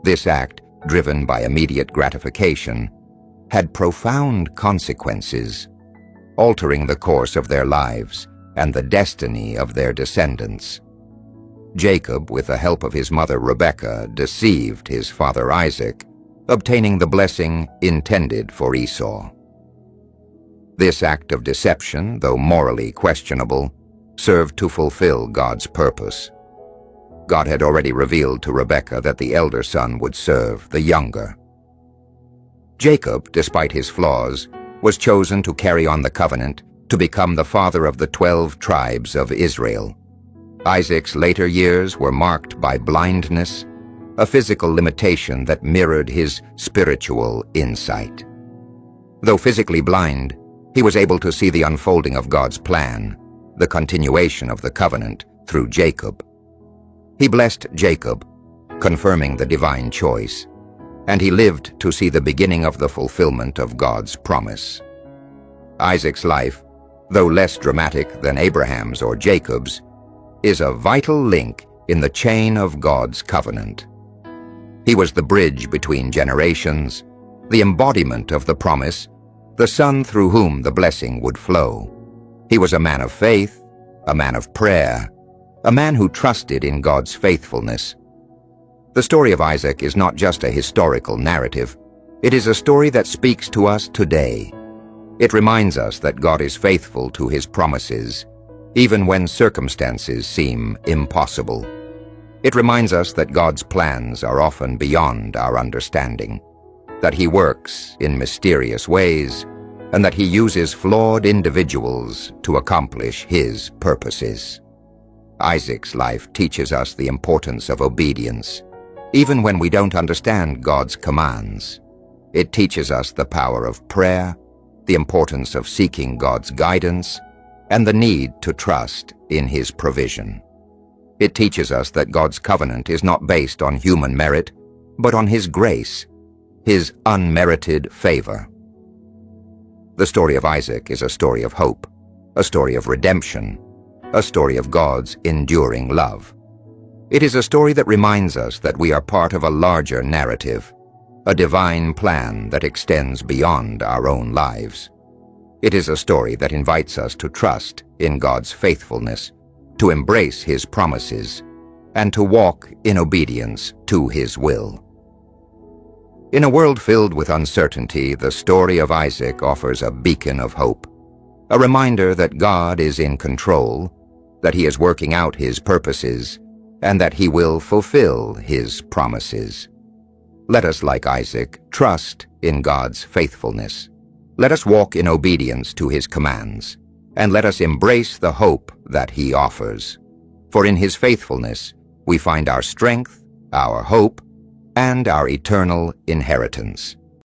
This act, driven by immediate gratification, had profound consequences, altering the course of their lives and the destiny of their descendants. Jacob, with the help of his mother Rebekah, deceived his father Isaac, obtaining the blessing intended for Esau. This act of deception, though morally questionable, served to fulfill God's purpose. God had already revealed to Rebekah that the elder son would serve the younger. Jacob, despite his flaws, was chosen to carry on the covenant, to become the father of the 12 tribes of Israel. Isaac's later years were marked by blindness, a physical limitation that mirrored his spiritual insight. Though physically blind, he was able to see the unfolding of God's plan, the continuation of the covenant through Jacob. He blessed Jacob, confirming the divine choice, and he lived to see the beginning of the fulfillment of God's promise. Isaac's life, though less dramatic than Abraham's or Jacob's, is a vital link in the chain of God's covenant. He was the bridge between generations, the embodiment of the promise, the son through whom the blessing would flow. He was a man of faith, a man of prayer, a man who trusted in God's faithfulness. The story of Isaac is not just a historical narrative. It is a story that speaks to us today. It reminds us that God is faithful to his promises, even when circumstances seem impossible. It reminds us that God's plans are often beyond our understanding, that he works in mysterious ways, and that he uses flawed individuals to accomplish his purposes. Isaac's life teaches us the importance of obedience, even when we don't understand God's commands. It teaches us the power of prayer, the importance of seeking God's guidance, and the need to trust in his provision. It teaches us that God's covenant is not based on human merit, but on his grace, his unmerited favor. The story of Isaac is a story of hope, a story of redemption, a story of God's enduring love. It is a story that reminds us that we are part of a larger narrative, a divine plan that extends beyond our own lives. It is a story that invites us to trust in God's faithfulness, to embrace his promises, and to walk in obedience to his will. In a world filled with uncertainty, the story of Isaac offers a beacon of hope, a reminder that God is in control, that he is working out his purposes, and that he will fulfill his promises. Let us, like Isaac, trust in God's faithfulness. Let us walk in obedience to his commands, and let us embrace the hope that he offers. For in his faithfulness, we find our strength, our hope, and our eternal inheritance.